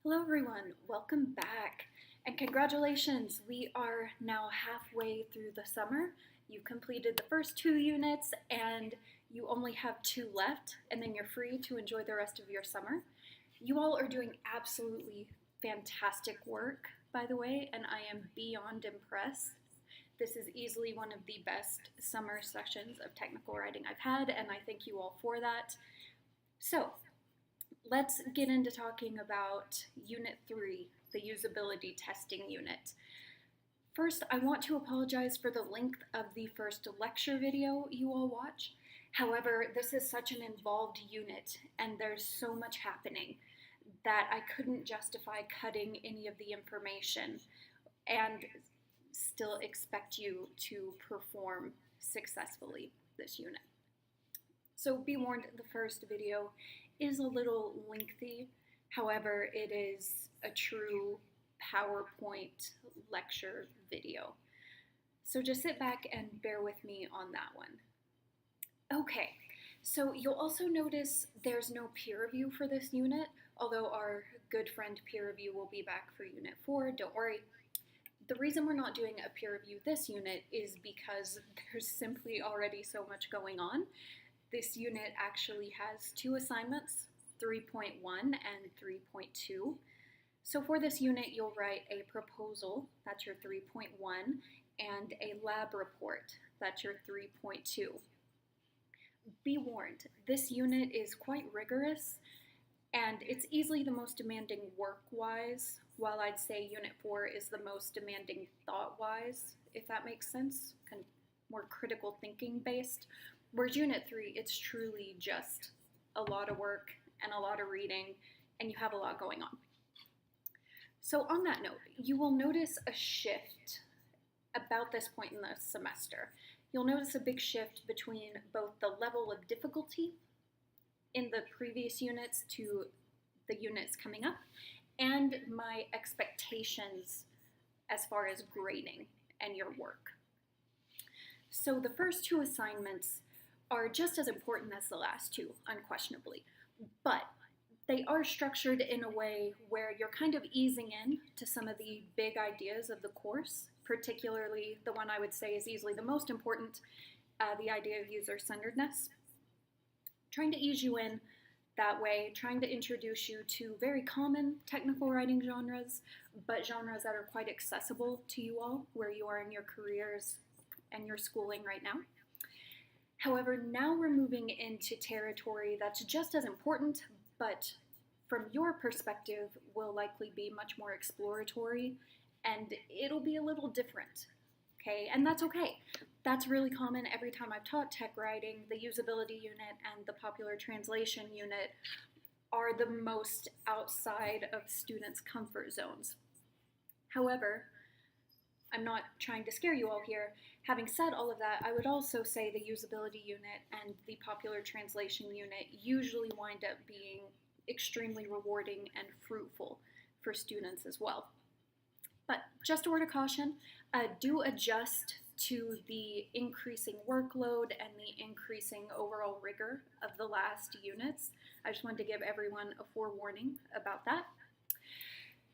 Hello everyone, welcome back, and congratulations, we are now halfway through the summer. You completed the first 2 units and you only have 2 left, and then you're free to enjoy the rest of your summer. You all are doing absolutely fantastic work, by the way, and I am beyond impressed. This is easily one of the best summer sessions of technical writing I've had, and I thank you all for that. So, let's get into talking about Unit 3, the usability testing unit. First, I want to apologize for the length of the first lecture video you all watched. However, this is such an involved unit and there's so much happening that I couldn't justify cutting any of the information and still expect you to perform successfully this unit. So be warned, the first video is a little lengthy. However, it is a true PowerPoint lecture video. So just sit back and bear with me on that one. Okay, so you'll also notice there's no peer review for this unit, although our good friend peer review will be back for Unit 4, don't worry. The reason we're not doing a peer review this unit is because there's simply already so much going on. This unit actually has 2 assignments, 3.1 and 3.2. So for this unit, you'll write a proposal, that's your 3.1, and a lab report, that's your 3.2. Be warned, this unit is quite rigorous, and it's easily the most demanding work-wise, while I'd say Unit 4 is the most demanding thought-wise, if that makes sense, kind of more critical thinking based. Whereas Unit 3, it's truly just a lot of work and a lot of reading, and you have a lot going on. So on that note, you will notice a shift about this point in the semester. You'll notice a big shift between both the level of difficulty in the previous units to the units coming up, and my expectations as far as grading and your work. So the first 2 assignments are just as important as the last 2, unquestionably, but they are structured in a way where you're kind of easing in to some of the big ideas of the course, particularly the one I would say is easily the most important, the idea of user-centeredness. Trying to ease you in that way, trying to introduce you to very common technical writing genres, but genres that are quite accessible to you all where you are in your careers and your schooling right now. However, now we're moving into territory that's just as important, but from your perspective will likely be much more exploratory, and it'll be a little different, okay? And that's okay. That's really common every time I've taught tech writing. The usability unit and the popular translation unit are the most outside of students' comfort zones. However, I'm not trying to scare you all here. Having said all of that, I would also say the usability unit and the popular translation unit usually wind up being extremely rewarding and fruitful for students as well. But just a word of caution, do adjust to the increasing workload and the increasing overall rigor of the last units. I just wanted to give everyone a forewarning about that.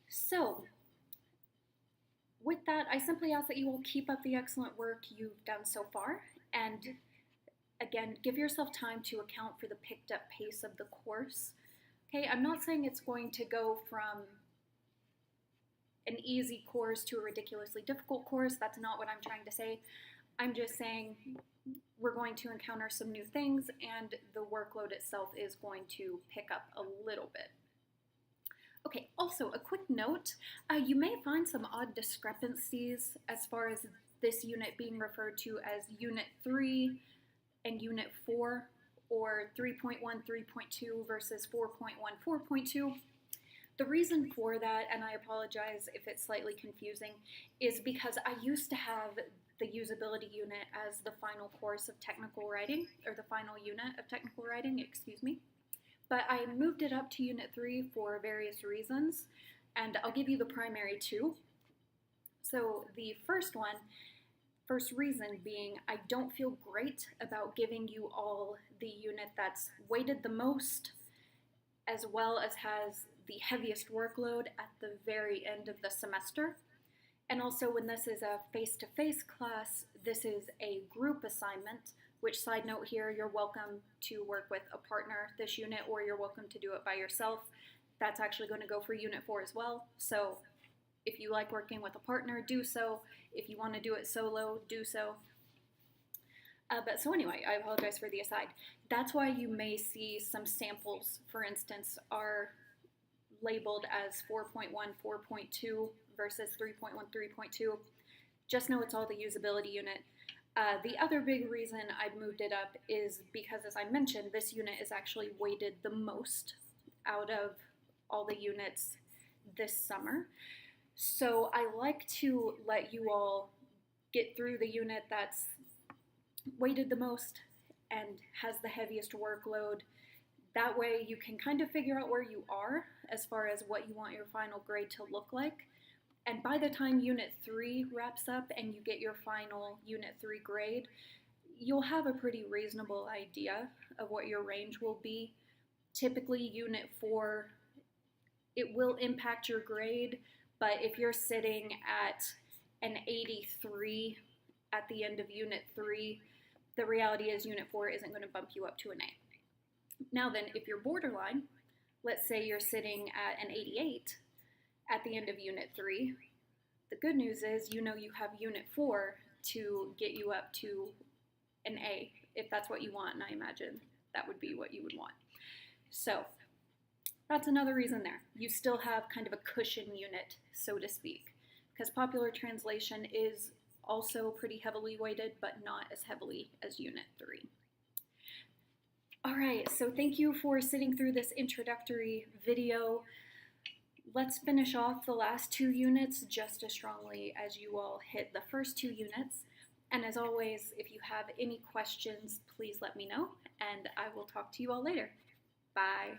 So, with that, I simply ask that you will keep up the excellent work you've done so far, and again, give yourself time to account for the picked up pace of the course. Okay, I'm not saying it's going to go from an easy course to a ridiculously difficult course. That's not what I'm trying to say. I'm just saying we're going to encounter some new things, and the workload itself is going to pick up a little bit. Okay, also a quick note, you may find some odd discrepancies as far as this unit being referred to as Unit 3 and Unit 4, or 3.1, 3.2 versus 4.1, 4.2. The reason for that, and I apologize if it's slightly confusing, is because I used to have the usability unit as the final course of technical writing, or the final unit of technical writing, excuse me. But I moved it up to Unit 3 for various reasons, and I'll give you the primary 2. So the first reason being I don't feel great about giving you all the unit that's weighted the most, as well as has the heaviest workload at the very end of the semester. And also, when this is a face-to-face class, this is a group assignment, which, side note here, you're welcome to work with a partner this unit, or you're welcome to do it by yourself. That's actually going to go for Unit 4 as well. So if you like working with a partner, do so. If you want to do it solo, do so. But so anyway, I apologize for the aside. That's why you may see some samples, for instance, are labeled as 4.1, 4.2 versus 3.1, 3.2. Just know it's all the usability unit. The other big reason I've moved it up is because, as I mentioned, this unit is actually weighted the most out of all the units this summer. So I like to let you all get through the unit that's weighted the most and has the heaviest workload. That way you can kind of figure out where you are as far as what you want your final grade to look like. And by the time Unit 3 wraps up and you get your final Unit 3 grade, you'll have a pretty reasonable idea of what your range will be. Typically, Unit 4, it will impact your grade, but if you're sitting at an 83 at the end of Unit 3, the reality is Unit 4 isn't going to bump you up to an A. Now then, if you're borderline, let's say you're sitting at an 88 at the end of Unit 3, the good news is you know you have Unit 4 to get you up to an A, if that's what you want, and I imagine that would be what you would want. So that's another reason there. You still have kind of a cushion unit, so to speak, because popular translation is also pretty heavily weighted, but not as heavily as Unit 3. All right, so thank you for sitting through this introductory video. Let's finish off the last 2 units just as strongly as you all hit the first 2 units. And as always, if you have any questions, please let me know, and I will talk to you all later. Bye.